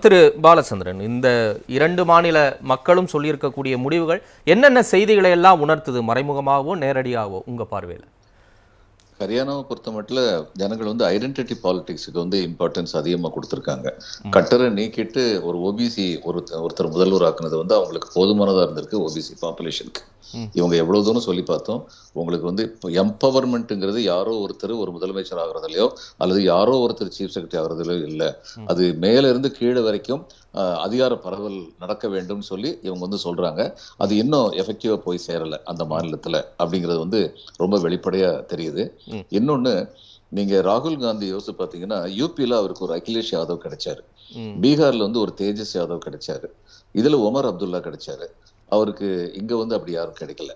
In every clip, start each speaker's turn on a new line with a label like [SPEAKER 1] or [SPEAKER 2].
[SPEAKER 1] திரு பாலச்சந்திரன், இந்த 2 மாநில மக்களும் சொல்லியிருக்கக்கூடிய முடிவுகள் என்னென்ன செய்திகளை எல்லாம் உணர்த்துது, மறைமுகமாகவோ நேரடியாகவோ உங்க பார்வையில்?
[SPEAKER 2] ஹரியானாவை பொறுத்த மட்டும் ஜனங்கள் வந்து ஐடென்டிட்டி பாலிடிக்ஸுக்கு வந்து இம்பார்ட்டன்ஸ் அதிகமாக கொடுத்துருக்காங்க. கட்டரை நீக்கிட்டு ஒரு ஓபிசி ஒருத்தர் முதல்வர் ஆக்குனது வந்து அவங்களுக்கு போதுமானதாக இருந்திருக்கு. ஓபிசி பாப்புலேஷனுக்கு இவங்க எவ்வளவு தூரம் சொல்லி பார்த்தோம். உங்களுக்கு வந்து இப்போ எம்பவர்மெண்ட்டுங்கிறது யாரோ ஒருத்தர் ஒரு முதலமைச்சர் ஆகிறதுலையோ அல்லது யாரோ ஒருத்தர் சீஃப் செக்ரட்டரி ஆகிறதுலையோ இல்லை. அது மேல இருந்து கீழே வரைக்கும் அதிகார பரவல் நடக்க வேண்டும் சொல்லி இவங்க வந்து சொல்றாங்க. அது இன்னும் எஃபெக்டிவா போய் சேரல அந்த மாநிலத்துல அப்படிங்கிறது வந்து ரொம்ப வெளிப்படையா தெரியுது. இன்னொன்னு, நீங்க ராகுல் காந்தி யோசிச்சு பாத்தீங்கன்னா, யூபியில அவருக்கு ஒரு அகிலேஷ் யாதவ் கிடைச்சாரு, பீகார்ல வந்து ஒரு தேஜஸ் யாதவ் கிடைச்சாரு, இதுல ஒமர் அப்துல்லா கிடைச்சாரு. அவருக்கு இங்க வந்து அப்படி யாரும் கிடைக்கல.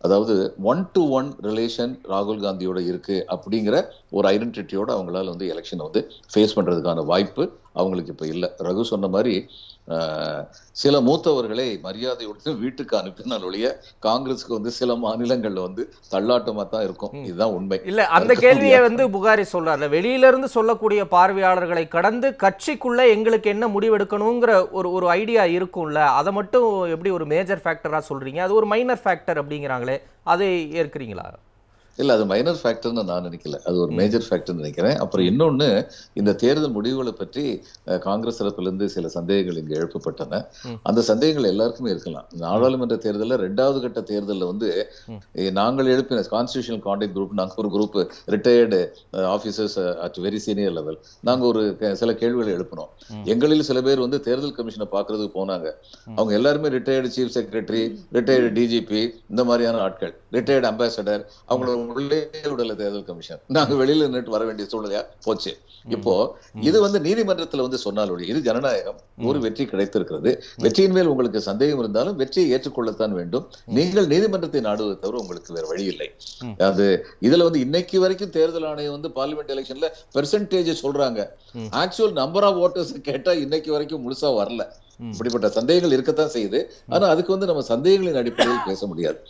[SPEAKER 2] அதாவது 1-to-1 ரிலேஷன் ராகுல் காந்தியோட இருக்கு அப்படிங்கிற ஒரு ஐடென்டிட்டியோட அவங்களால வந்து எலெக்ஷனை வந்து ஃபேஸ் பண்றதுக்கான வாய்ப்பு அவங்களுக்கு இப்ப இல்லை. ரகு சொன்ன மாதிரி சில மூத்தவர்களை மரியாதையுடன் வீட்டுக்கு அனுப்பினால் ஒழிய காங்கிரஸுக்கு வந்து சில மாநிலங்கள்ல வந்து தள்ளாட்டமா தான் இருக்கும். இதுதான் உண்மை.
[SPEAKER 1] இல்ல, அந்த கேள்வியை வந்து புகாரி சொல்றாரு. வெளியில இருந்து சொல்லக்கூடிய பார்வையாளர்களை கடந்து கட்சிக்குள்ள எங்களுக்கு என்ன முடிவெடுக்கணுங்கிற ஒரு ஐடியா இருக்கும்ல, அதை மட்டும் எப்படி ஒரு மேஜர் ஃபேக்டரா சொல்றீங்க? அது ஒரு மைனர் ஃபேக்டர் அப்படிங்கிறாங்களே, அதை ஏற்கிறீங்களா?
[SPEAKER 2] இல்ல, அது மைனர் ஃபேக்டர்னு நான் நினைக்கல, அது ஒரு மேஜர் ஃபேக்டர் நினைக்கிறேன். அப்புறம் இன்னொன்னு, இந்த தேர்தல் முடிவுகளை பற்றி காங்கிரஸ் தரப்பிலிருந்து சில சந்தேகங்கள் இங்கு எழுப்பப்பட்டன. அந்த சந்தேகங்கள் எல்லாருக்குமே இருக்கலாம். நாடாளுமன்ற தேர்தலில் 2வது கட்ட தேர்தலில் வந்து நாங்கள் எழுப்பின கான்ஸ்டிடியூஷனல் கான்டாக்ட் குரூப், நாங்கள் ஒரு group retired officers at very senior level, நாங்கள் ஒரு சில கேள்விகளை எழுப்பினோம். எங்களில் சில பேர் வந்து தேர்தல் கமிஷனை பார்க்கறதுக்கு போனாங்க. அவங்க எல்லாருமே retired chief secretary, retired DGP, இந்த மாதிரியான ஆட்கள், ரிட்டையர்டு அம்பாசடர். அவங்களோட உள்ளே விடல தேர்தல் கமிஷன். நாங்க வெளியில நின்று வர வேண்டிய சூழ்நிலையா போச்சு. இப்போ இது வந்து நீதிமன்றத்துல வந்து சொன்னாலும் இது ஜனநாயகம். ஒரு வெற்றி கிடைத்திருக்கிறது. வெற்றியின் மேல் உங்களுக்கு சந்தேகம் இருந்தாலும் வெற்றியை ஏற்றுக்கொள்ளத்தான் வேண்டும். நீங்கள் நீதிமன்றத்தை நாடுவதை தவிர உங்களுக்கு வேற வழி இல்லை. அது இதுல வந்து இன்னைக்கு வரைக்கும் தேர்தல் ஆணையம் வந்து பார்லிமெண்ட் எலெக்ஷன்ல பெர்சன்டேஜ் சொல்றாங்க. ஆக்சுவல் நம்பர் ஆஃப் ஓட்டர்ஸ் கேட்டா இன்னைக்கு வரைக்கும் முழுசா வரல. இப்படிப்பட்ட சந்தேகங்கள் இருக்கத்தான் செய்யுது. ஆனா அதுக்கு வந்து நம்ம சந்தேகங்களின் அடிப்படையில் பேச முடியாது.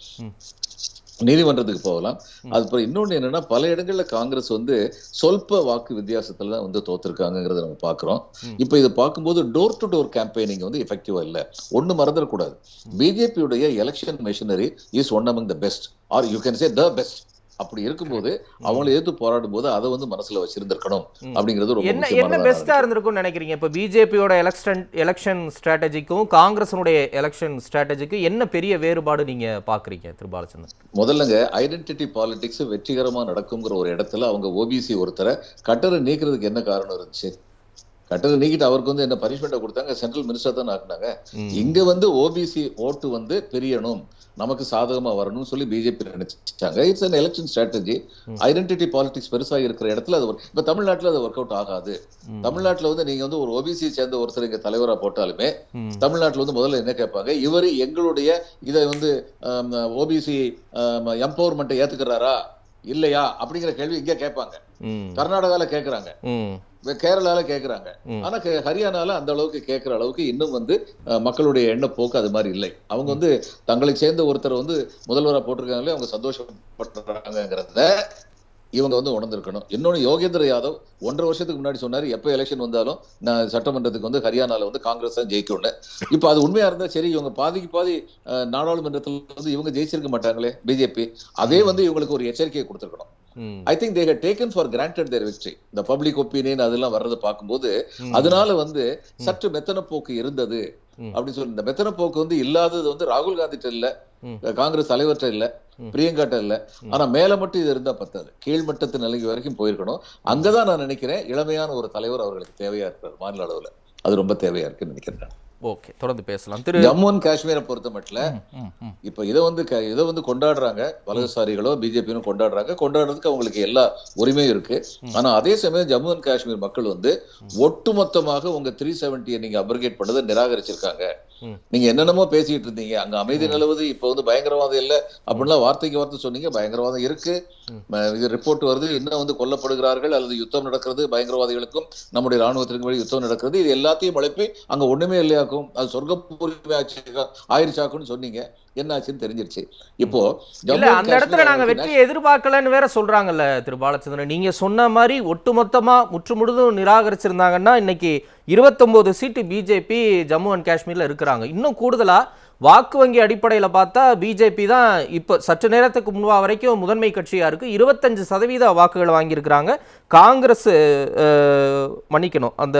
[SPEAKER 2] நீதிமன்றத்துக்கு போகலாம். அதுக்கப்புறம் இன்னொன்னு என்னன்னா, பல இடங்கள்ல காங்கிரஸ் வந்து சொல்ப வாக்கு வித்தியாசத்துல தான் வந்து தோத்திருக்காங்கிறத நம்ம பாக்குறோம். இப்ப இதை பார்க்கும்போது டோர் டு டோர் கேம்பெயினிங் வந்து எஃபெக்டிவா இல்ல. ஒண்ணு மறந்துடக்கூடாது, பிஜேபியுடைய election machinery is one among the best, or you can say the best. அப்படி இருக்கும்போது அவங்களை எதிர்த்து போராடும் போது அதை வந்து மனசுல வச்சிருந்திருக்கணும் அப்படிங்கிறது ரொம்ப
[SPEAKER 1] என்ன பெஸ்டா இருந்திருக்கும் நினைக்கிறீங்க? இப்ப பிஜேபியோட எலெக்ஷன் ஸ்ட்ராட்டஜிக்கும் காங்கிரஸனுடைய எலெக்ஷன் ஸ்ட்ராட்டஜிக்கும் என்ன பெரிய வேறுபாடு நீங்க பாக்குறீங்க திரு பாலச்சந்திரன்?
[SPEAKER 2] முதல்லங்க, ஐடென்டிட்டி பாலிடிக்ஸ் வெற்றிகரமா நடக்குங்கிற ஒரு இடத்துல அவங்க ஓபிசி ஒருத்தரை கட்டரை நீக்கிறதுக்கு என்ன காரணம் இருந்துச்சு? கட்டரை நீக்கிட்டு அவருக்கு வந்து என்ன பனிஷ்மெண்ட்டை கொடுத்தாங்க? சென்ட்ரல் மினிஸ்டர் தான் ஆக்குனாங்க. இங்க வந்து ஓபிசி ஓட்டு வந்து பிரியணும், நமக்கு சாதகமா வரணும்னு சொல்லி பிஜேபி நினைச்சாங்க. It's an election strategy. Identity politics பெருசா இருக்கிற இடத்துல அது இப்ப தமிழ்நாட்டுல அது ஒர்க் அவுட் ஆகாது. தமிழ்நாட்டுல வந்து நீங்க வந்து ஒரு ஓபிசி சேர்ந்த ஒருத்தர் இங்க தலைவரா போட்டாலுமே தமிழ்நாட்டுல வந்து முதல்ல என்ன கேட்பாங்க, இவரு எங்களுடைய இதை வந்து ஓபிசி எம்பவர்மெண்ட்டை ஏத்துக்கிறாரா இல்லையா அப்படிங்கிற கேள்வி இங்க கேட்பாங்க. கர்நாடகால கேக்குறாங்க, கேரளால கேக்குறாங்க. ஆனா ஹரியானால அந்த அளவுக்கு கேட்கிற அளவுக்கு இன்னும் வந்து மக்களுடைய எண்ண போக்கு அது மாதிரி இல்லை. அவங்க வந்து தங்களை சேர்ந்த ஒருத்தர் வந்து முதல்வரா போட்டிருக்காங்களே, அவங்க சந்தோஷப்படுறாங்கிறத இவங்க வந்து உணர்ந்திருக்கணும். இன்னொன்னு, யோகேந்திர யாதவ் 1.5 வருஷத்துக்கு முன்னாடி சொன்னாரு, எப்ப எலெக்ஷன் வந்தாலும் நான் சட்டமன்றத்துக்கு வந்து ஹரியானால வந்து காங்கிரஸ் தான் ஜெயிக்கணும்னு. இப்ப அது உண்மையா இருந்தா சரி, இவங்க பாதிக்கு பாதி நாடாளுமன்றத்தில் வந்து இவங்க ஜெயிச்சிருக்க மாட்டாங்களே பிஜேபி. அதே வந்து இவங்களுக்கு ஒரு எச்சரிக்கையை கொடுத்திருக்கணும். I think they had taken for granted their victory. The public opinion அதெல்லாம் வர்றதை பார்க்கும்போது அதனால வந்து சற்று மெத்தன போக்கு இருந்தது அப்படின்னு சொல்லி, இந்த மெத்தன போக்கு வந்து இல்லாதது வந்து ராகுல் காந்திட்ட இல்ல, காங்கிரஸ் தலைவர்கிட்ட இல்ல, பிரியங்காட்ட இல்ல. ஆனா மேல மட்டும் இது இருந்தா பத்தாது, கீழ்மட்டத்து நிலைக்கு வரைக்கும் போயிருக்கணும். அங்கதான் நான் நினைக்கிறேன் இளமையான ஒரு தலைவர் அவர்களுக்கு தேவையா இருக்கிறார். மாநில அளவுல அது ரொம்ப தேவையா இருக்குன்னு நினைக்கிறேன்.
[SPEAKER 1] ஓகே, தொடர்ந்து பேசலாம்.
[SPEAKER 2] ஜம்மு அண்ட் காஷ்மீரை பொறுத்த மட்டும் இப்ப இதை வந்து கொண்டாடுறாங்க, வலதுசாரிகளோ பிஜேபியும் கொண்டாடுறாங்க. கொண்டாடுறதுக்கு அவங்களுக்கு எல்லா உரிமையும் இருக்கு. ஆனா அதே சமயம் ஜம்மு அண்ட் காஷ்மீர் மக்கள் வந்து ஒட்டுமொத்தமாக உங்க 370 நீங்க அப்ரிகேட் பண்ணதை நிராகரிச்சிருக்காங்க. நீங்க என்னென்னமோ பேசிட்டு இருந்தீங்க, அங்க அமைதி நிலவுது, இப்ப வந்து பயங்கரவாதம் இல்லை அப்படின்லாம் வார்த்தைக்கு வார்த்தை சொன்னீங்க. பயங்கரவாதம் இருக்கு, இது ரிப்போர்ட் வருது, இன்னும் வந்து கொல்லப்படுகிறார்கள் அல்லது யுத்தம் நடக்கிறது, பயங்கரவாதிகளுக்கும் நம்முடைய ராணுவத்திற்கும் வழி யுத்தம் நடக்கிறது. இது எல்லாத்தையும் அழைப்பி அங்க ஒண்ணுமே இல்லையாக்கும், அது சொர்க்க ஆயிருச்சாக்குன்னு சொன்னீங்க. என்ன ஆச்சுன்னு தெரிஞ்சிருச்சு. இப்போ
[SPEAKER 1] அந்த இடத்துல நாங்க வெற்றி எதிர்பார்க்கலன்னு வேற சொல்றாங்கல்ல திரு பாலச்சந்திரன். நீங்க சொன்ன மாதிரி ஒட்டுமொத்தமா முற்றுமுழுதும் நிராகரிச்சிருந்தாங்கன்னா இன்னைக்கு 29 சீட்டு பிஜேபி ஜம்மு அண்ட் காஷ்மீர்ல இருக்கிறாங்க. இன்னும் கூடுதலா வாக்கு வங்கி அடிப்படையில் பார்த்தா பிஜேபி தான் இப்போ சற்று நேரத்துக்கு முன்பா வரைக்கும் முதன்மை கட்சியாக இருக்குது. 25% வாக்குகளை வாங்கியிருக்கிறாங்க. காங்கிரஸ் மன்னிக்கணும், அந்த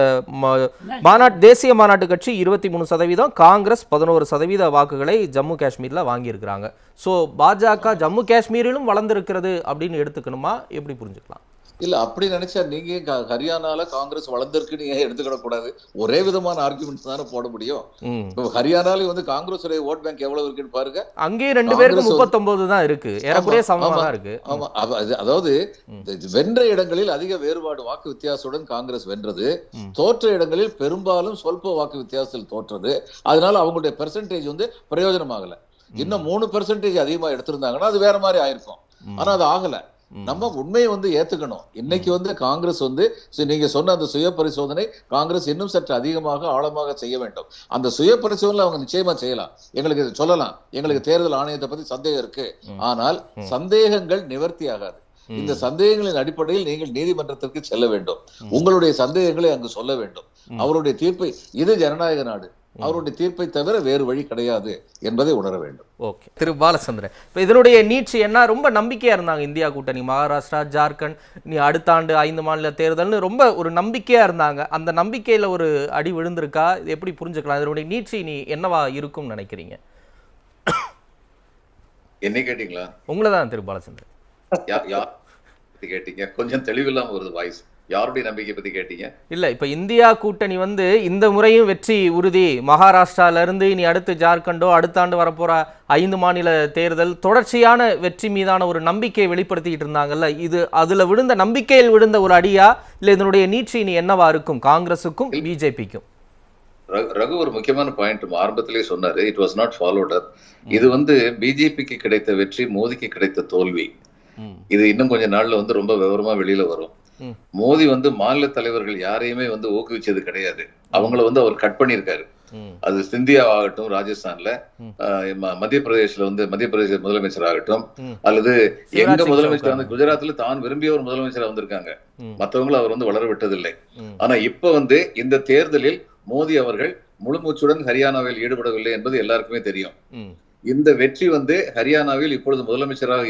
[SPEAKER 1] தேசிய மாநாட்டு கட்சி 23%, காங்கிரஸ் 11% வாக்குகளை ஜம்மு காஷ்மீரில் வாங்கியிருக்கிறாங்க. ஸோ பாஜக ஜம்மு காஷ்மீரிலும் வளர்ந்துருக்கிறது அப்படின்னு எடுத்துக்கணுமா, எப்படி புரிஞ்சுக்கலாம்?
[SPEAKER 2] இல்ல அப்படி நினைச்சா நீங்க ஹரியானால காங்கிரஸ் வளர்ந்திருக்கு நீங்க எடுத்துக்கிட கூடாது. ஒரே விதமான ஆர்குமெண்ட்ஸ் தானே போட முடியும். ஹரியானால வந்து காங்கிரஸ் ஓட் பேங்க் எவ்வளவு இருக்குன்னு பாருங்க.
[SPEAKER 1] அங்கேயும் 2 பேருக்கு 39 தான் இருக்கு, ஏறக்குறைய சமமா தான் இருக்கு.
[SPEAKER 2] ஆமா, அதாவது வென்ற இடங்களில் அதிக வேறுபாடு வாக்கு வித்தியாசத்துடன் காங்கிரஸ் வென்றது, தோற்ற இடங்களில் பெரும்பாலும் சொல்ப வாக்கு வித்தியாசத்தில் தோற்றது. அதனால அவங்களுடைய பெர்சன்டேஜ் வந்து பிரயோஜனமாகல. இன்னும் 3% அதிகமா எடுத்திருந்தாங்கன்னா அது வேற மாதிரி ஆயிருக்கும். ஆனா அது ஆகல. நம்ம உண்மையை வந்து ஏத்துக்கணும். இன்னைக்கு வந்து காங்கிரஸ் வந்து நீங்க சொன்ன அந்த சுய பரிசோதனை காங்கிரஸ் இன்னும் சற்று அதிகமாக ஆழமாக செய்ய வேண்டும். அந்த சுய பரிசோதனை அவங்க நிச்சயமா செய்யலாம். எங்களுக்கு சொல்லலாம், எங்களுக்கு தேர்தல் ஆணையத்தை பத்தி சந்தேகம் இருக்கு, ஆனால் சந்தேகங்கள் நிவர்த்தி ஆகாது. இந்த சந்தேகங்களின் அடிப்படையில் நீங்கள் நீதிமன்றத்திற்கு செல்ல வேண்டும். உங்களுடைய சந்தேகங்களை அங்கு சொல்ல வேண்டும். அவருடைய தீர்ப்பை, இது ஜனநாயக நாடு, அவருடைய தீர்ப்பை தவிர வேறு வழி கிடையாது என்பதை உணர வேண்டும்.
[SPEAKER 1] ஓகே திரு பாலச்சந்திரன், இப்போ இதனுடைய நீட்சி என்ன? ரொம்ப நம்பிக்கையா இருந்தாங்க இந்தியா கூட்டணி, மகாராஷ்டிரா, ஜார்க்கண்ட், நீ அடுத்த ஆண்டு 5 மாநில தேர்தல்னு ரொம்ப ஒரு நம்பிக்கையா இருந்தாங்க. அந்த நம்பிக்கையில ஒரு அடி விழுந்திருக்கா? இது எப்படி புரிஞ்சுக்கலாம்? இதனுடைய நீட்சி நீ என்னவா இருக்கும்னு நினைக்கிறீங்க?
[SPEAKER 2] என்ன கேட்டீங்களா?
[SPEAKER 1] உங்களை தான் திரு பாலச்சந்திரன்.
[SPEAKER 2] கேட்டீங்க, கொஞ்சம் தெளிவில்லாம வருது வாய்ஸ். யாருடைய நம்பிக்கை பத்தி கேட்டீங்க? இல்ல,
[SPEAKER 1] இப்ப இந்தியா கூட்டணி வந்து இந்த முறையும் வெற்றி உறுதி, மகாராஷ்டிரால இருந்து இனி அடுத்து ஜார்க்கண்டோ, அடுத்த ஆண்டு வரப்போற 5 மாநில தேர்தல் தொடர்ச்சியான வெற்றி மீதான ஒரு நம்பிக்கையை வெளிப்படுத்திட்டு இருந்தாங்கல்ல, இது அதுல விழுந்த நம்பிக்கையில் விழுந்த ஒரு அடியா, இல்ல இதனுடைய நீட்சி இனி என்னவா இருக்கும் காங்கிரஸுக்கும் பிஜேபிக்கும்?
[SPEAKER 2] ரகு ஒரு முக்கியமான பாயிண்ட் ஆரம்பத்திலேயே சொன்னாரு, இட் வாஸ் நாட் ஃபாலோட் அப். இது வந்து பிஜேபிக்கு கிடைத்த வெற்றி, மோடிக்கு கிடைத்த தோல்வி. இது இன்னும் கொஞ்ச நாள்ல வந்து ரொம்ப விவரமா வெளியில வரும். மோடி வந்து மாநில தலைவர்கள் யாரையுமே வந்து ஊக்குவிச்சது கிடையாது. அவங்கள வந்து அவர் கட் பண்ணியிருக்காரு. அது சிந்தியா ஆகட்டும், ராஜஸ்தான்ல, மத்திய பிரதேச முதலமைச்சர் ஆகட்டும், அல்லது எங்க முதலமைச்சர் வந்து குஜராத்ல தான் விரும்பிய ஒரு முதலமைச்சரா வந்திருக்காங்க. மற்றவங்களை அவர் வந்து வளர விட்டதில்லை. ஆனா இப்ப வந்து இந்த தேர்தலில் மோடி அவர்கள் முழு மூச்சுடன் ஹரியானாவில் ஈடுபடவில்லை என்பது எல்லாருக்குமே தெரியும். இந்த வெற்றி வந்து ஹரியானாவில் இப்பொழுது முதலமைச்சராக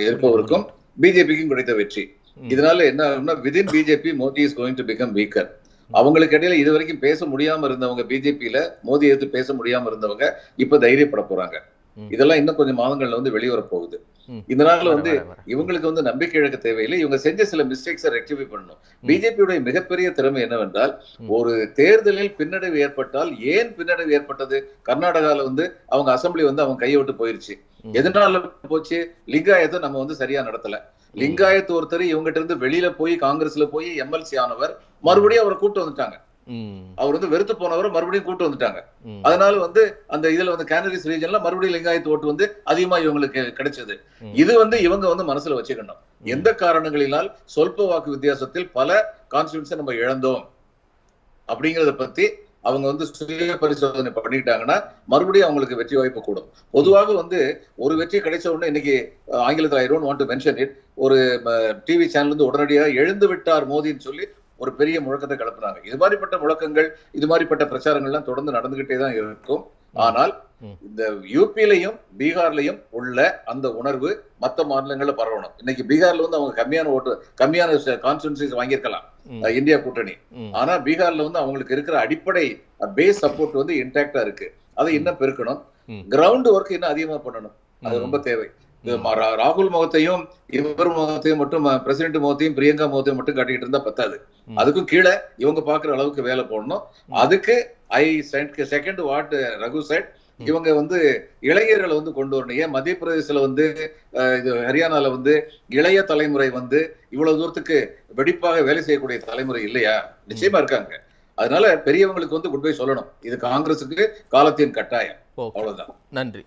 [SPEAKER 2] இருப்பவருக்கும் பிஜேபிக்கும் கிடைத்த வெற்றி. இதனால என்ன ஆகும்னா, within BJP Modi is going to become weaker. அவங்களுக்கு இடையில இது வரைக்கும் பேச முடியாம இருந்தவங்க, பிஜேபியில மோடி எடுத்து பேச முடியாம இருந்தவங்க இப்ப தைரியப்பட போறாங்க. இதெல்லாம் இன்னும் கொஞ்சம் மாதங்கள்ல வந்து வெளிவர போகுது. இதனால வந்து இவங்களுக்கு வந்து நம்பிக்கை இழக்க தேவையில்லை. இவங்க செஞ்ச சில மிஸ்டேக்ஸை ரெக்டிஃபை பண்ணணும். பிஜேபியுடைய மிகப்பெரிய திறமை என்னவென்றால், ஒரு தேர்தலில் பின்னடைவு ஏற்பட்டால், ஏன் பின்னடைவு ஏற்பட்டது? கர்நாடகால வந்து அவங்க அசம்பிளி வந்து அவங்க கையை விட்டு போயிருச்சு. எதனால போச்சு? லிங்காயத்தை நம்ம வந்து சரியா நடத்தல. லிங்காயத்து ஒருத்தர் இவங்ககிட்ட இருந்து வெளியில போய் காங்கிரஸ்ல போய் எம்எல்சி ஆனவர், மறுபடியும் அவரை கூட்டு வந்துட்டாங்க. அவர் வந்து வெறுத்து போனவர் மறுபடியும் கூட்டு வந்துட்டாங்க. அதனால வந்து அந்த இதுல வந்து கேனரிஸ் ரீஜன்ல மறுபடியும் லிங்காயத்து ஓட்டு வந்து அதிகமா இவங்களுக்கு கிடைச்சது. இது வந்து இவங்க வந்து மனசுல வச்சுக்கணும். எந்த காரணங்களினால் சொல்ப வாக்கு வித்தியாசத்தில் பல கான்ஸ்டிடியூன்ஸை நம்ம இழந்தோம் அப்படிங்கறத பத்தி அவங்க வந்து சுய பரிசோதனை பண்ணிட்டாங்கன்னா மறுபடியும் அவங்களுக்கு வெற்றி வாய்ப்பு கூடும். பொதுவாக வந்து ஒரு வெற்றி கிடைச்ச உடனே, இன்னைக்கு ஆங்கிலத்தில் I don't want to mention it, ஒரு டிவி சேனல் வந்து உடனடியாக எழுந்து விட்டார் மோடின்னு சொல்லி ஒரு பெரிய முழக்கத்தை கிளப்புறாங்க. இது மாதிரிப்பட்ட முழக்கங்கள், இது மாதிரிப்பட்ட பிரச்சாரங்கள்லாம் தொடர்ந்து நடந்துகிட்டே தான் இருக்கும். ஆனால் இந்த யூபியிலையும் பீகார்லயும் உள்ள அந்த உணர்வு மற்ற மாநிலங்கள்ல பரவணும். இன்னைக்கு பீகார்ல வந்து அவங்க கம்மியான கான்ஸ்டிட்யூன்சிஸ் வாங்கியிருக்கலாம் இந்தியா கூட்டணி. ஆனா பீகார்ல வந்து அவங்களுக்கு இருக்கிற அடிப்படை பேஸ் சப்போர்ட் வந்து இன்டாக்டா இருக்கு. அதை இன்னும் பெருக்கணும். கிரவுண்ட் ஒர்க் இன்னும் அதிகமா பண்ணணும். அது ரொம்ப தேவை. ராகுல் முகத்தையும் இவர் முகத்தையும் மட்டும், பிரசிடென்ட் முகத்தையும் பிரியங்கா முகத்தையும் மட்டும் காட்டிட்டு இருந்தா பத்தாது. அதுக்கும் கீழே இவங்க பாக்குற அளவுக்கு வேலை போடணும். அதுக்கு செகண்ட் வாட் ரகு சைட், இவங்க வந்து இளைஞர்களை வந்து கொண்டு வரணும். ஏன் மத்திய பிரதேசல வந்து ஹரியானால வந்து இளைய தலைமுறை வந்து இவ்வளவு தூரத்துக்கு வெடிப்பாக வேலை செய்யக்கூடிய தலைமுறை இல்லையா? நிச்சயமா இருக்காங்க. அதனால பெரியவங்களுக்கு வந்து கொண்டு போய் சொல்லணும். இது காங்கிரசுக்கு காலத்தின் கட்டாயம். அவ்வளவுதான்.
[SPEAKER 1] நன்றி.